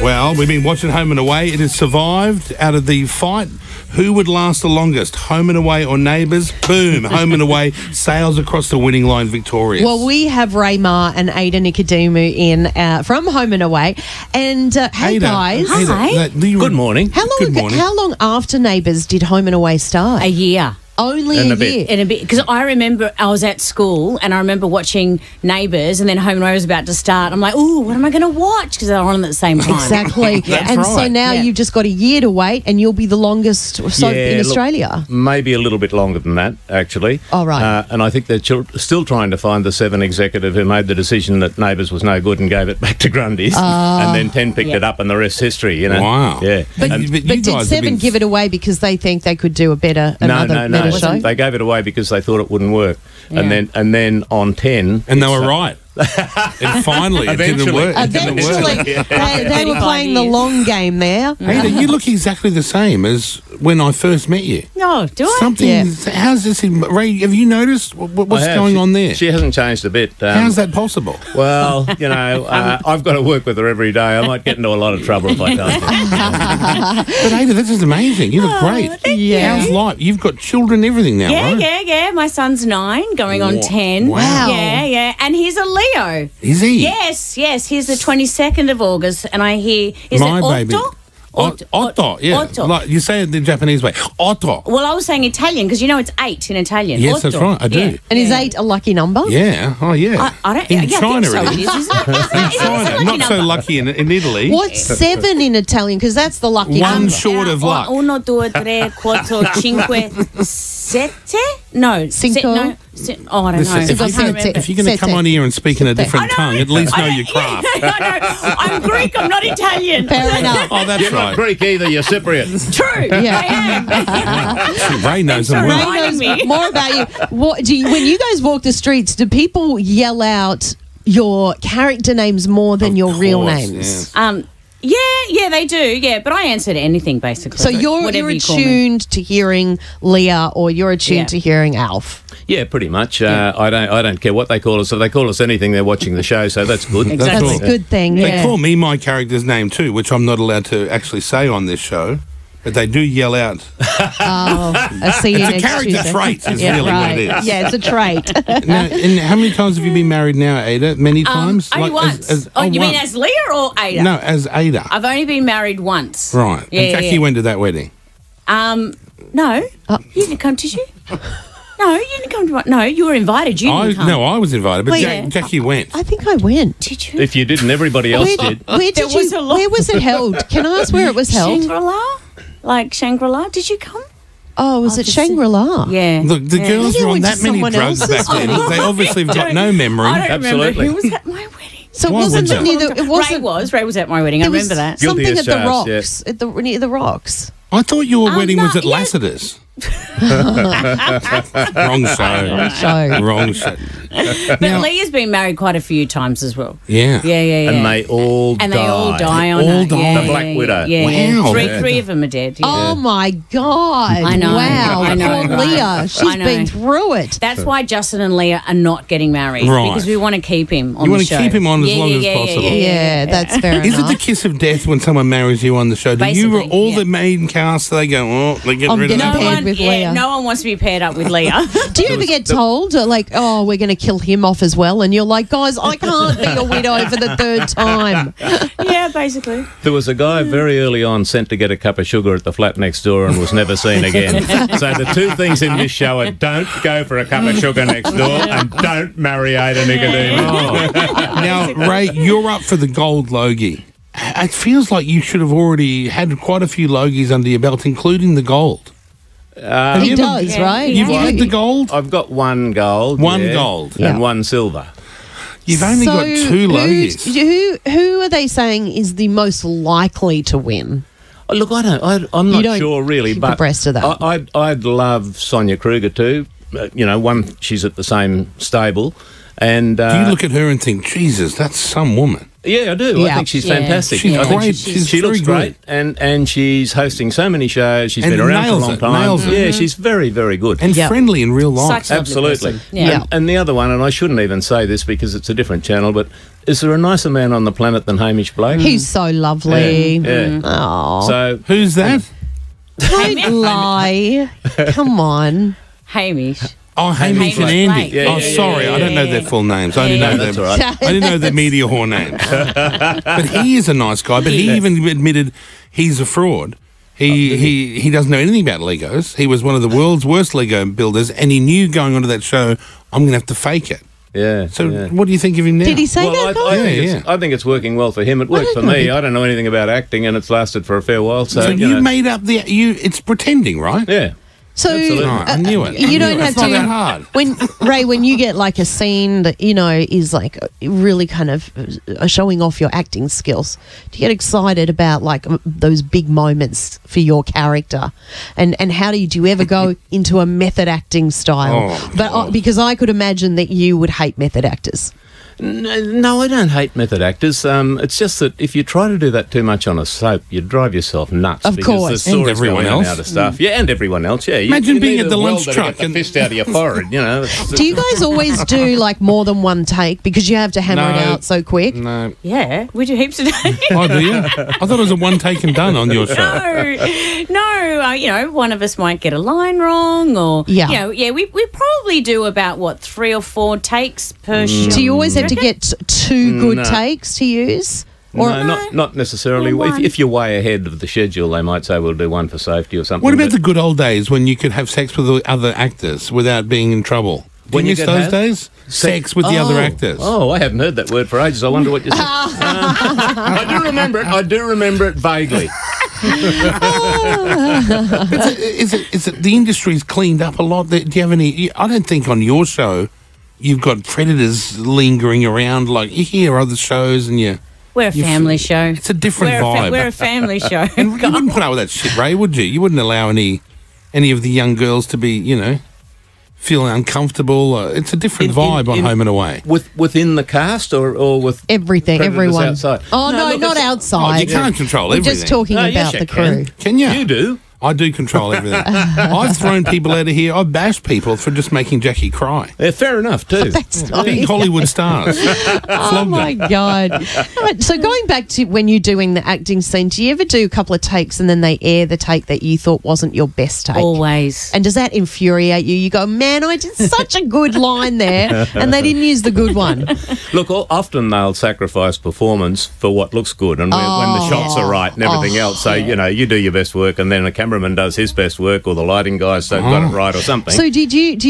Well, we've been watching Home and Away. It has survived out of the fight. Who would last the longest, Home and Away or Neighbours? Boom, Home and Away sails across the winning line victorious. Well, we have Raymar and Ada Nicodemou in from Home and Away. And hey, Ada, guys. Ada, Good morning. Good morning. How long after Neighbours did Home and Away start? A year. Only And a a bit. year. In a bit, because I remember I was at school and I remember watching Neighbours, and then Home and Away was about to start. I'm like, ooh, what am I going to watch? Because they're on at the same time. Exactly. That's and so right. now you've just got a year to wait, and you'll be the longest soap in look, Australia. maybe a little bit longer than that, actually. Oh, right. And I think they're still trying to find the 7 executive who made the decision that Neighbours was no good and gave it back to Grundy's. And then 10 picked it up, and the rest's history, you know. Wow. Yeah. But, And- but you did guys have 7 been- give it away because they think they could do another No. better show? They gave it away because they thought it wouldn't work. Yeah. And then on 10... And they were right. And finally, it didn't Eventually. work. It didn't work. Eventually, they were playing the long game there. Ada, you look exactly the same as when I first met you. No, do I? Something. Yeah. How's this? Ray, have you noticed what's I have. going on there? She hasn't changed a bit. How's that possible? Well, you know, I've got to work with her every day. I might get into a lot of trouble if I don't. But Ada, this is amazing. You look great. Yeah. How's life? You've got children, everything now, right? Yeah. My son's 9, going on 10. Wow. Yeah. And he's a Leo. Is he? Yes. He's the 22nd of August, and I hear... Is My it baby. Otto? Otto, yeah. Otto. Like you say it the Japanese way. Otto. Well, I was saying Italian, because you know it's 8 in Italian. Yes, Otto. that's right. I do. Yeah. And is 8 a lucky number? Yeah. Oh, yeah. I don't... In yeah, China, I think so it is. isn't it? In China, not so lucky in Italy. What's 7 in Italian? Because that's the lucky One number. short of luck. 1, 2, 3, 4, 5, 7? No. Cinco. No. Oh, I don't Listen, know. if Cinco you're gonna- sette. if you're going to come on here and speak in a different tongue, at least know your craft. No. I'm Greek. I'm not Italian. Fair enough. Oh, that's You're not right. Greek either, you're Cypriot. True. Yeah. I am. Ray knows them Sorry. well. Ray knows Reminding me. more about you. When you guys walk the streets, do people yell out your character names more than your real Of course, names? yes. Yeah, they do. Yeah, but I answer to anything basically. So you're Whatever you call me. attuned to hearing Leah, or you're attuned Yeah. to hearing Alf. Yeah, pretty much. I don't care what they call us. If they call us anything, they're watching the show, so that's good. Exactly. That's a good thing. They Yeah. call me my character's name too, which I'm not allowed to actually say on this show. But they do yell out. Oh, I see you It's a next character Tuesday. trait is Yeah, really right. what it is. Yeah, it's a trait. Now, and how many times have you been married now, Ada? Many times? Only once. You mean once. as Leah or Ada? No, as Ada. I've only been married once. Right. Yeah, and Jackie yeah. went to that wedding. No. You didn't come, did you? No, you didn't come to my... No, you were invited. You didn't come. No, I was invited, but Wait, Jackie went. I think I went. Did you? If you didn't, everybody else did. Where There did was a you? lot. Where was it held? Can I ask where it was held? Shangri-La? Like Shangri-La? Did you come? Oh, was it just- Shangri-La? Yeah. Look, the Yeah. girls Maybe I were on went that to many someone drugs else's. back then. They obviously have got no memory. I don't Absolutely. remember who was at my wedding. So it Why wasn't would near you? the, it wasn't. Ray was at my wedding. I there was remember that. Guilty Something as at the charged, Rocks, at the near the Rocks. I thought your wedding was no, at yeah. Lassiter's. Wrong show. Show. Wrong show. But Now- Leah's been married quite a few times as well. Yeah. Yeah. And they all And died. they all die on All her. died. Yeah, The Black Widow. Yeah. Wow. Three of them are dead. Yeah. Oh my God! I know. Wow, I know, poor right? Leah. She's I know. been through it. That's why Justin and Leah are not getting married. Right. Because we want to keep him on You the wanna show. keep him on as long as possible. Yeah, that's fair Is it enough. the kiss of death when someone marries you on the show? Do you Basically, all yeah. the main cast? They go, oh, they get I'm rid of getting that. paired with Leah. No one wants to be paired up with Leah. Do you ever get told, like, oh, we're going to kill him off as well? And you're like, guys, I can't be a widow for the 3rd time. yeah, basically. There was a guy very early on sent to get a cup of sugar at the flat next door and was never seen again. So the two things in this show are don't go for a cup of sugar next door and don't marry Ada Nicodemou. Now, Ray, you're up for the gold Logie. It feels like you should have already had quite a few Logies under your belt, including the gold. Have He you ever- does, right? You've Yeah. had the gold? I've got one gold. One yeah, gold. And Yeah. one silver. You've only got 2 Logies. Who are they saying is the most likely to win? Oh, look, I'm You not don't sure really, keep but abreast of that. I'd love Sonia Kruger too. She's at the same stable. And Do you look at her and think, Jesus, that's some woman? yeah, I do. Yeah. I think she's Yeah. fantastic. She's I think great. she She's looks very great, and she's hosting so many shows. She's And been around for a nails long it, time. nails it. Yeah, she's very, very good. And Yep. friendly in real life. Such a lovely Absolutely. person. Yeah. And the other one, and I shouldn't even say this because it's a different channel, but is there a nicer man on the planet than Hamish Blake? He's so lovely. Yeah. Oh, So Who's that? don't lie. Come on. Hamish. Oh, Hamish and Hamish Andy. Blake. Yeah, Oh, yeah, sorry, I don't know their full names. I only Yeah, know that's them. all right. I didn't know their media whore names. But he is a nice guy. But he even admitted he's a fraud. He doesn't know anything about Legos. He was one of the world's worst Lego builders, and he knew going onto that show, I'm going to have to fake it. yeah. So yeah. what do you think of him now? Did he say Well, that, I guy? think Yeah, I think it's working well for him. It worked for don't me. know. I don't know anything about acting, and it's lasted for a fair while. So, So you you know. made up it's pretending, right? Yeah. So Absolutely. Right, I knew it. you don't have It's not to. that hard. When you get like a scene that is like really kind of showing off your acting skills, do you get excited about like those big moments for your character? And how do you ever go into a method acting style? Oh, but God. because I could imagine that you would hate method actors. No, I don't hate method actors. It's just that if you try to do that too much on a soap, you drive yourself nuts. Of because course. the And story's everyone going else. out of stuff. Yeah, and everyone else. Yeah. Imagine you being need at the a lunch welder to truck get the and- fist out of your forehead. You know. Do you guys always do like more than one take because you have to hammer it No. out so quick? No. Yeah, we do heaps of days. Oh, do you? I thought it was a one take and done on your show. No, one of us might get a line wrong, or Yeah. we probably do about 3 or 4 takes per show. Do you always have to get two good No. takes to use? Or No, not necessarily. Or one. If you're way ahead of the schedule, they might say we'll do one for safety or something. What about but- the good old days when you could have sex with the other actors without being in trouble? Do When you you miss could those have days? Sex with the other actors. Oh, I hadn't heard that word for ages. I wonder what you said. I do remember it. I do remember it vaguely. Is it the industry's cleaned up a lot? Do you have any? I don't think on your show you've got predators lingering around like you hear other shows and you. We're a family show. It's a different vibe. We're a family show. And you wouldn't put up with that shit, Ray, would you? You wouldn't allow any of the young girls to be, feeling uncomfortable. It's a different vibe on Home and Away. Within the cast or with everything, predators everyone. outside? Oh no, look, not it's- outside. You can't control We're everything. just talking No, yes, about you the crew. Can you? You do. I do control everything. I've thrown people out of here. I've bashed people for just making Jackie cry. Yeah, fair enough too. That's not Big Hollywood stars. Oh my god! Right, so going back to when you're doing the acting scene, do you ever do a couple of takes and then they air the take that you thought wasn't your best take? Always. And does that infuriate you? You go, man, I did such a good line there, and they didn't use the good one. Look, often they'll sacrifice performance for what looks good, and when the shots are right and everything else. So you do your best work, and then a cameraman does his best work, or the lighting guys got it right, or something. So do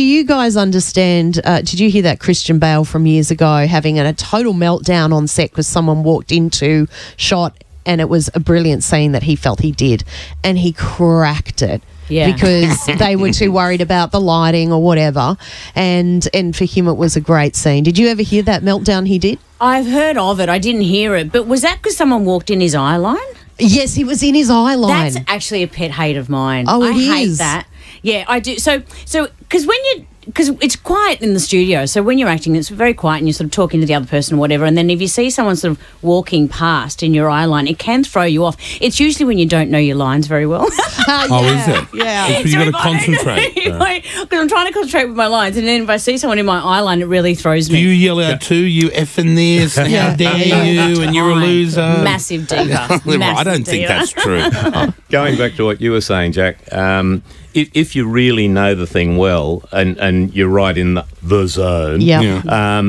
you guys understand? Did you hear that Christian Bale from years ago having a total meltdown on set because someone walked into shot and it was a brilliant scene that he felt he did, and he cracked it. Yeah. Because they were too worried about the lighting or whatever, and for him it was a great scene. Did you ever hear that meltdown he did? I've heard of it. I didn't hear it, but was that because someone walked in his eye line? Yes, he was in his eye line. That's actually a pet hate of mine. Oh, I it hate is. that. Yeah, I do. So because it's quiet in the studio, so when you're acting, it's very quiet, and you're sort of talking to the other person or whatever. And then if you see someone sort of walking past in your eye line, it can throw you off. It's usually when you don't know your lines very well. Oh, is it? Yeah. Because you've got to So if I don't concentrate. Because I'm trying to concentrate with my lines, and then if I see someone in my eye line, it really throws Do me. you yell out too? You effing this? How dare you? And you're a loser. Massive diva. I don't think that's true. Going back to what you were saying, Jack, if you really know the thing well and you're right in the zone, Yeah.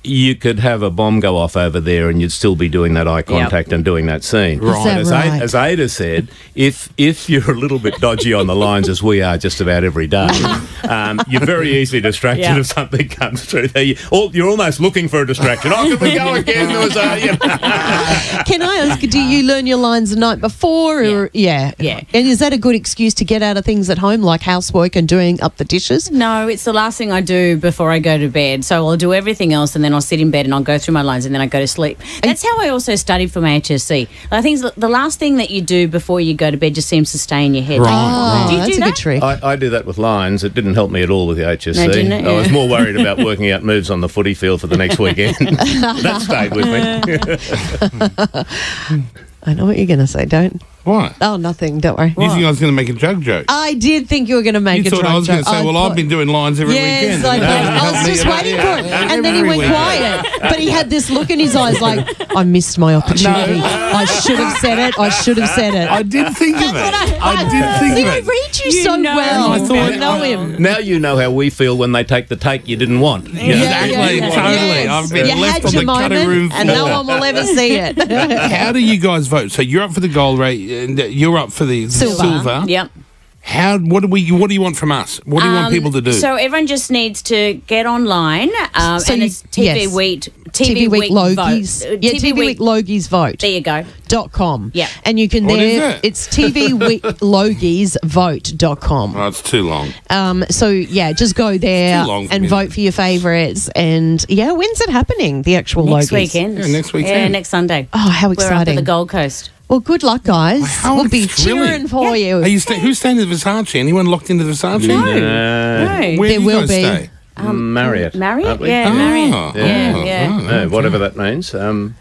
you could have a bomb go off over there and you'd still be doing that eye contact and doing that scene. Right. Is that As, right? as Ada said, if you're a little bit dodgy on the lines, as we are just about every day, you're very easily distracted Yeah. if something comes through there. You're almost looking for a distraction. Oh, can we go again? There was Can I ask, do you learn your lines the night before? Or Yeah. And is that a good excuse to get out of things at home, like housework and doing up the dishes? No, it's the last thing I do before I go to bed. So I'll do everything else, and then I'll I'll sit in bed and I'll go through my lines and then I go to sleep. That's how I also studied for my HSC. I think the last thing that you do before you go to bed just seems to stay in your head. Right. Oh, Do you that's do a that? good trick. I do that with lines. It didn't help me at all with the HSC. No, didn't it? I was Yeah. more worried about working out moves on the footy field for the next weekend. That stayed with me. I know what you're going to say. Don't. What? Oh, nothing. Don't worry. You think I was going to make a joke? I did think you were going to make You a thought drug I was going to joke. say, well, I've been doing lines every Yes, weekend. I, And that I was helped me just about- waiting for it. yeah, And then he every went weekend. quiet. But he had this look in his eyes like, I missed my opportunity. I should have said it. I should have said it. I did think of it. I did think See, of I it. read you You so know well. him. I thought- I know him. Now you know how we feel when they take the take you didn't want. You know? Exactly, totally. Yes. I've been You left had on your the cutting moment, room and no floor. one will ever see it. How do you guys vote? So you're up for the gold, Ray, and you're up for the silver. Yep. What do you want from us? What do you want people to do? So everyone just needs to get online, So and you- it's TV yes. Week. TV Week Logies. Vote. Yeah, TV Week Logies Vote. There you go. .com. Yeah. And you can What is there it? it's tvweeklogiesvote.com. Oh, it's too long. So yeah, just go there Too long for and me. vote for your favourites. And yeah, when's it happening? The actual Next Logies. weekend. Yeah, next weekend. Yeah, next Sunday. Oh, how We're up at exciting! the Gold Coast. Well, good luck, guys. How we'll be thrilling. cheering for you. Are you who's staying at the Versace? Anyone locked into the Versace? No. Uh, No. Where There do you will guys be. stay? Marriott. Marriott? aren't we? Yeah, Oh, Marriott. oh, Yeah. Whatever that means.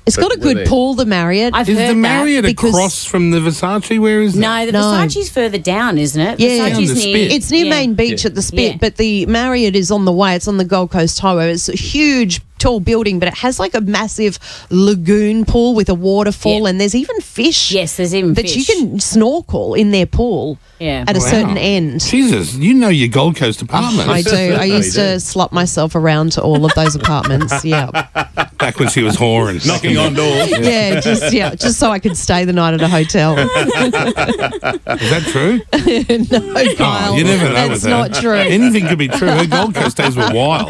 It's got a good pool, the Marriott. I've Is heard the Marriott that. because- across from the Versace? Where is that? No, the No. Versace's further down, isn't it? Yeah, Versace's on the Spit. It's near yeah. Main Beach Yeah. at the Spit, Yeah. but the Marriott is on the way. It's on the Gold Coast Highway. It's a huge, tall building, but it has like a massive lagoon pool with a waterfall, Yeah. and there's even fish. Yes, there's even that fish. you can snorkel in their pool Yeah. at a Wow. certain end. Jesus, you know your Gold Coast apartments. I do. I No, used you to do. slop myself around to all of those apartments. Yeah, Back when she was whoring. Knocking on doors. just so I could stay the night at a hotel. Is that true? No, Kyle, you never know that's with her. not true. Anything could be true. Her Gold Coast days were wild.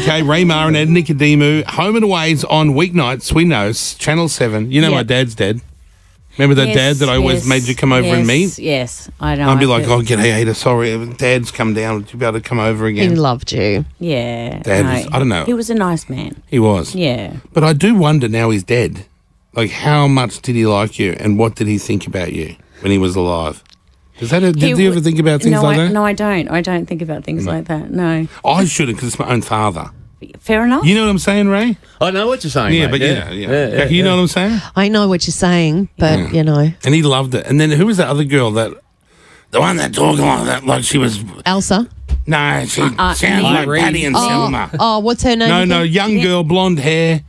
Okay, Ray Maher and Ed Nicodemou, home and aways on weeknights. We know, Channel 7. You know my Yep. dad's dead. Remember that Yes, dad that I always yes, made you come over and meet? Yes, I know. I'd be I like, feel- oh, g'day, Ada, sorry, Dad's come down. Would you be able to come over He again? loved you. yeah. Dad no. was- I don't know. He was a nice man. He was. Yeah. But I do wonder now he's dead. Like, how much did he like you and what did he think about you when he was alive? Did you ever think about things no, like that? No, I don't. I don't think about things like that. No. I shouldn't because it's my own father. Fair enough. You know what I'm saying, Ray? I know what you're saying. Yeah, mate. but yeah. You know what I'm saying? I know what you're saying, but you know, And he loved it. And then who was that other girl the one that talked like that, like she was, Elsa. no, she sounds like Irene. Patty and Selma. Oh, what's her name? No, again? young girl, blonde hair,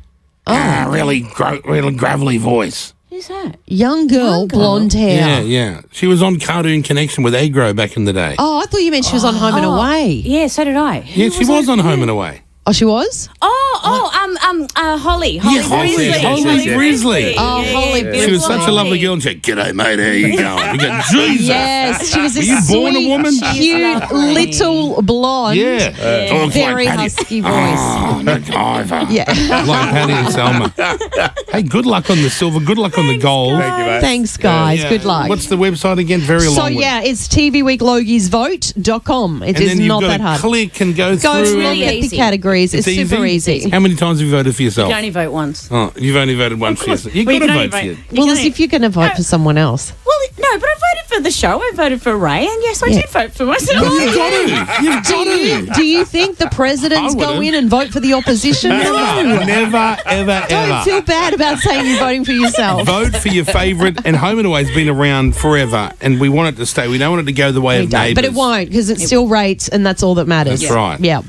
really gravelly voice. Who's that? Young girl, blonde hair. Yeah. She was on Cartoon Connection with Agro back in the day. Oh, I thought you meant she was on Home and Away. Yeah, so did I. Yeah, she was on Home and Away. Oh, she was? Holly. Yeah, Holly Grizzly. Holly Grizzly. Oh, Holly yeah. She was such a Grizzly. lovely girl. And she said, "G'day, mate. How you going?" You go, Jesus. Yes, she was a Were you born a sweet, woman? cute, lovely. little blonde. Yeah. Talks Very like Patty. husky voice. Oh, MacGyver. Yeah. Like Patty and Selma. Hey, good luck on the silver. Good luck on the gold. Thank you, mate. Thanks, guys. Yeah. Good luck. What's the website again? Very long. So, one. yeah, it's tvweeklogiesvote.com. It And is then you've not got that to hard. click and go Go through. through really get the easy. categories. It's super easy. How many times have you voted for yourself? You can only vote once. Oh, you've only voted once for yourself. You've Well, got to you can vote for only you. vote- Well, you as can if you're going to vote for someone else. Well, no, but I voted for the show. I voted for Ray, and yes, I Yeah. did vote for myself. You've got to. You've got to. Do you think the presidents I go would've. in and vote for the opposition? Never, ever, Don't feel ever. bad about saying you're voting for yourself. Vote for your favourite. And Home and Away's been around forever, and we want it to stay. We don't want it to go the way We of don't, neighbours. but it won't because it still rates, and that's all that matters. That's right. Yeah.